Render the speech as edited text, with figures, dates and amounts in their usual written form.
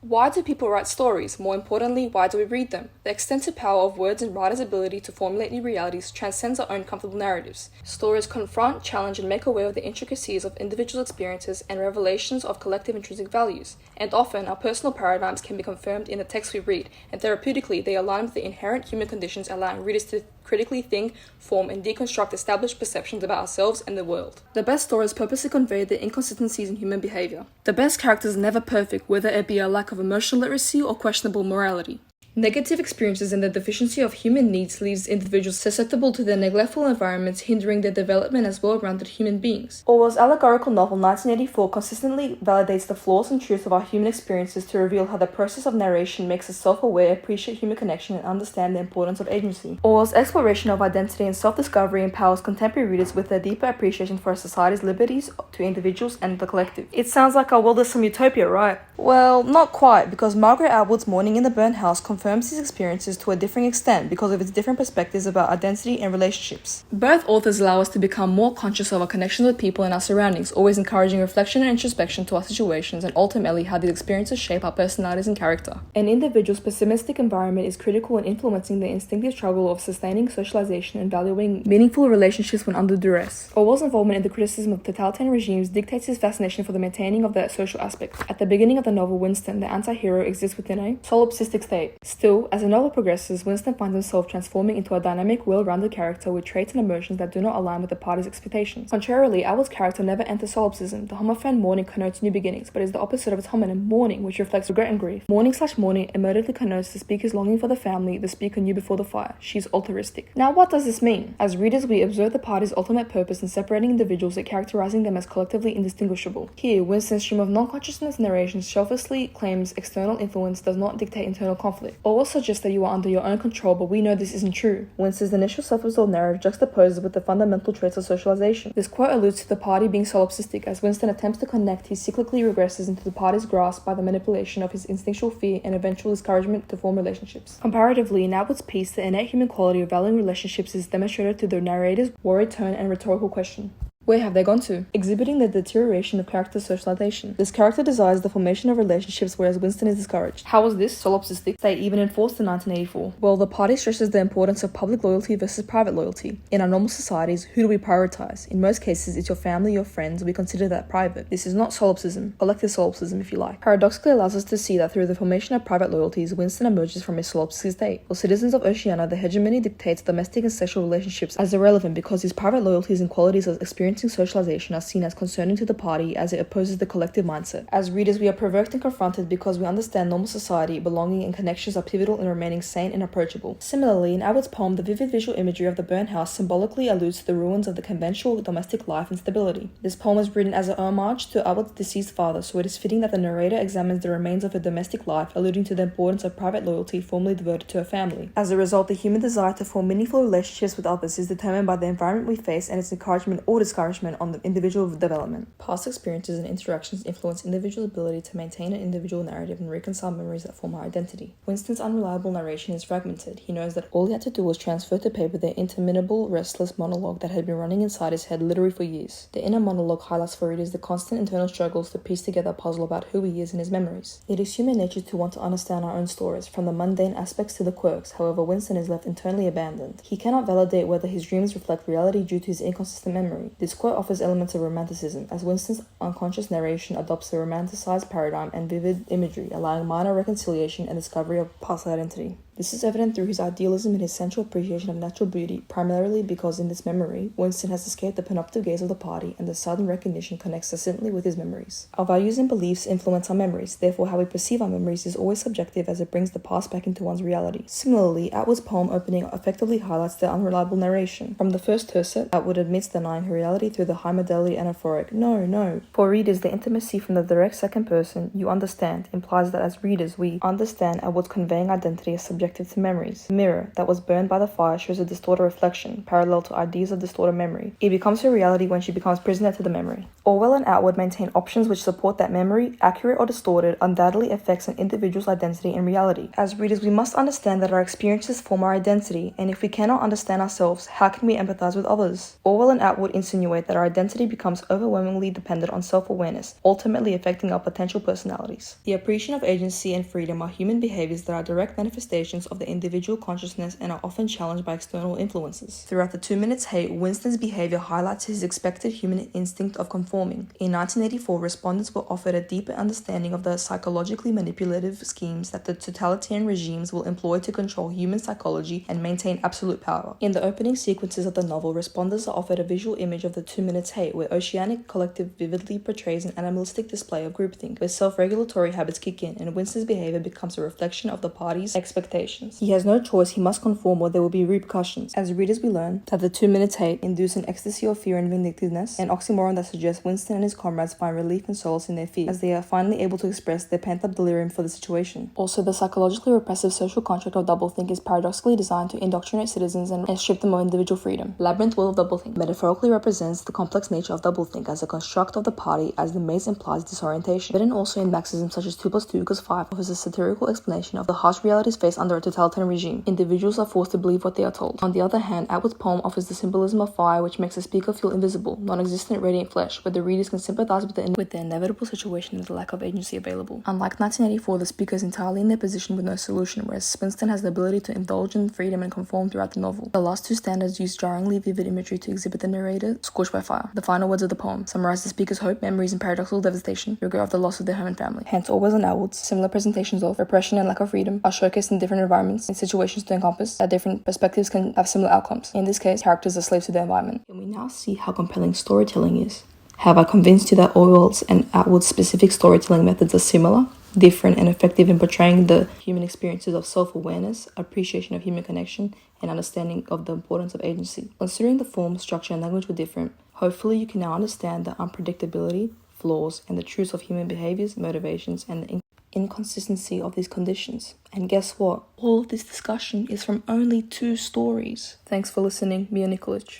Why do people write stories? More importantly, why do we read them? The extensive power of words and writers' ability to formulate new realities transcends our own comfortable narratives. Stories confront, challenge, and make aware of the intricacies of individual experiences and revelations of collective intrinsic values. And often, our personal paradigms can be confirmed in the text we read, and therapeutically, they align with the inherent human conditions, allowing readers to critically think, form, and deconstruct established perceptions about ourselves and the world. The best stories purposely convey the inconsistencies in human behavior. The best characters are never perfect, whether it be a lack of emotional literacy or questionable morality. Negative experiences and the deficiency of human needs leaves individuals susceptible to their neglectful environments, hindering their development as well-rounded human beings. Orwell's allegorical novel 1984 consistently validates the flaws and truth of our human experiences to reveal how the process of narration makes us self-aware, appreciate human connection, and understand the importance of agency. Orwell's exploration of identity and self-discovery empowers contemporary readers with a deeper appreciation for society's liberties to individuals and the collective. It sounds like our world is some utopia, right? Well, not quite, because Margaret Atwood's Morning in the Burnt House confirms these experiences to a differing extent because of its different perspectives about identity and relationships. Both authors allow us to become more conscious of our connections with people and our surroundings, always encouraging reflection and introspection to our situations and ultimately how these experiences shape our personalities and character. An individual's pessimistic environment is critical in influencing the instinctive struggle of sustaining socialization and valuing meaningful relationships when under duress. Orwell's involvement in the criticism of totalitarian regimes dictates his fascination for the maintaining of that social aspect. At the beginning of the novel, Winston, the anti-hero, exists within a solipsistic state. Still, as the novel progresses, Winston finds himself transforming into a dynamic, well-rounded character with traits and emotions that do not align with the party's expectations. Contrarily, Atwood's character never enters solipsism. The homophone mourning connotes new beginnings, but is the opposite of its homonym mourning, which reflects regret and grief. Mourning/mourning emotively connotes the speaker's longing for the family the speaker knew before the fire. She's altruistic. Now, what does this mean? As readers, we observe the party's ultimate purpose in separating individuals and characterizing them as collectively indistinguishable. Here, Winston's stream of non-consciousness narration selflessly claims external influence does not dictate internal conflict. Orwell suggests that you are under your own control, but we know this isn't true. Winston's initial self-absorbed narrative juxtaposes with the fundamental traits of socialization. This quote alludes to the party being solipsistic. As Winston attempts to connect, he cyclically regresses into the party's grasp by the manipulation of his instinctual fear and eventual discouragement to form relationships. Comparatively, in Atwood's piece, the innate human quality of valuing relationships is demonstrated through the narrator's worried tone and rhetorical question. Where have they gone to? Exhibiting the deterioration of character socialization. This character desires the formation of relationships, whereas Winston is discouraged. How was this solipsistic state even enforced in 1984? Well, the party stresses the importance of public loyalty versus private loyalty. In our normal societies, who do we prioritize? In most cases, it's your family, your friends. We consider that private. This is not solipsism, collective solipsism if you like. Paradoxically allows us to see that through the formation of private loyalties, Winston emerges from a solipsistic state. For citizens of Oceania, the hegemony dictates domestic and sexual relationships as irrelevant because his private loyalties and qualities as experiencing socialization are seen as concerning to the party as it opposes the collective mindset. As readers, we are provoked and confronted because we understand normal society, belonging, and connections are pivotal in remaining sane and approachable. Similarly, in Atwood's poem, the vivid visual imagery of the burnt house symbolically alludes to the ruins of the conventional domestic life and stability. This poem is written as an homage to Atwood's deceased father, so it is fitting that the narrator examines the remains of a domestic life, alluding to the importance of private loyalty formerly devoted to a family. As a result, the human desire to form meaningful relationships with others is determined by the environment we face and its encouragement or discouragement on the individual development. Past experiences and interactions influence individual ability to maintain an individual narrative and reconcile memories that form our identity. Winston's unreliable narration is fragmented. He knows that all he had to do was transfer to paper the interminable, restless monologue that had been running inside his head literally for years. The inner monologue highlights for readers the constant internal struggles to piece together a puzzle about who he is and his memories. It is human nature to want to understand our own stories, from the mundane aspects to the quirks. However, Winston is left internally abandoned. He cannot validate whether his dreams reflect reality due to his inconsistent memory. This quote offers elements of romanticism, as Winston's unconscious narration adopts a romanticized paradigm and vivid imagery, allowing minor reconciliation and discovery of past identity. This is evident through his idealism and his central appreciation of natural beauty, primarily because in this memory, Winston has escaped the panoptic gaze of the party, and the sudden recognition connects succinctly with his memories. Our values and beliefs influence our memories, therefore how we perceive our memories is always subjective as it brings the past back into one's reality. Similarly, Atwood's poem opening effectively highlights the unreliable narration. From the first tercet, Atwood admits denying her reality through the high modality anaphoric, no. For readers, the intimacy from the direct second person, you understand, implies that as readers we understand Atwood's conveying identity as subjective subjective to memories. A mirror that was burned by the fire shows a distorted reflection, parallel to ideas of distorted memory. It becomes her reality when she becomes prisoner to the memory. Orwell and Atwood maintain options which support that memory, accurate or distorted, undoubtedly affects an individual's identity and reality. As readers, we must understand that our experiences form our identity, and if we cannot understand ourselves, how can we empathize with others? Orwell and Atwood insinuate that our identity becomes overwhelmingly dependent on self-awareness, ultimately affecting our potential personalities. The appreciation of agency and freedom are human behaviors that are direct manifestations of the individual consciousness and are often challenged by external influences. Throughout the 2 Minutes Hate, Winston's behavior highlights his expected human instinct of conforming. In 1984, respondents were offered a deeper understanding of the psychologically manipulative schemes that the totalitarian regimes will employ to control human psychology and maintain absolute power. In the opening sequences of the novel, respondents are offered a visual image of the 2 Minutes Hate, where Oceanic Collective vividly portrays an animalistic display of groupthink, where self-regulatory habits kick in and Winston's behavior becomes a reflection of the party's expectations. He has no choice, he must conform or there will be repercussions. As readers, we learn that the 2 Minutes Hate induce an ecstasy of fear and vindictiveness, an oxymoron that suggests Winston and his comrades find relief and solace in their fear, as they are finally able to express their pent-up delirium for the situation. Also, the psychologically repressive social contract of doublethink is paradoxically designed to indoctrinate citizens and strip them of individual freedom. Labyrinth World of Doublethink metaphorically represents the complex nature of doublethink as a construct of the party, as the maze implies disorientation. But also in Marxism such as 2 + 2 = 5 offers a satirical explanation of the harsh realities faced under a totalitarian regime. Individuals are forced to believe what they are told. On the other hand, Atwood's poem offers the symbolism of fire, which makes the speaker feel invisible, non-existent, radiant flesh, where the readers can sympathize with the inevitable situation and the lack of agency available. Unlike 1984, the speaker is entirely in their position with no solution, whereas Winston has the ability to indulge in freedom and conform throughout the novel. The last two stanzas use jarringly vivid imagery to exhibit the narrator scorched by fire. The final words of the poem summarize the speaker's hope, memories, and paradoxical devastation, regret of the loss of their home and family. Hence, Orwell's and Atwood's similar presentations of repression and lack of freedom are showcased in different environments and situations to encompass that different perspectives can have similar outcomes. In this case, characters are slaves to their environment. And we now see how compelling storytelling is. Have I convinced you that Orwell's and Atwood's specific storytelling methods are similar, different, and effective in portraying the human experiences of self-awareness, appreciation of human connection, and understanding of the importance of agency? Considering the form, structure, and language were different, hopefully you can now understand the unpredictability, flaws, and the truths of human behaviors, motivations, and the inconsistency of these conditions. And guess what? All of this discussion is from only 2 stories. Thanks for listening. Nikolić.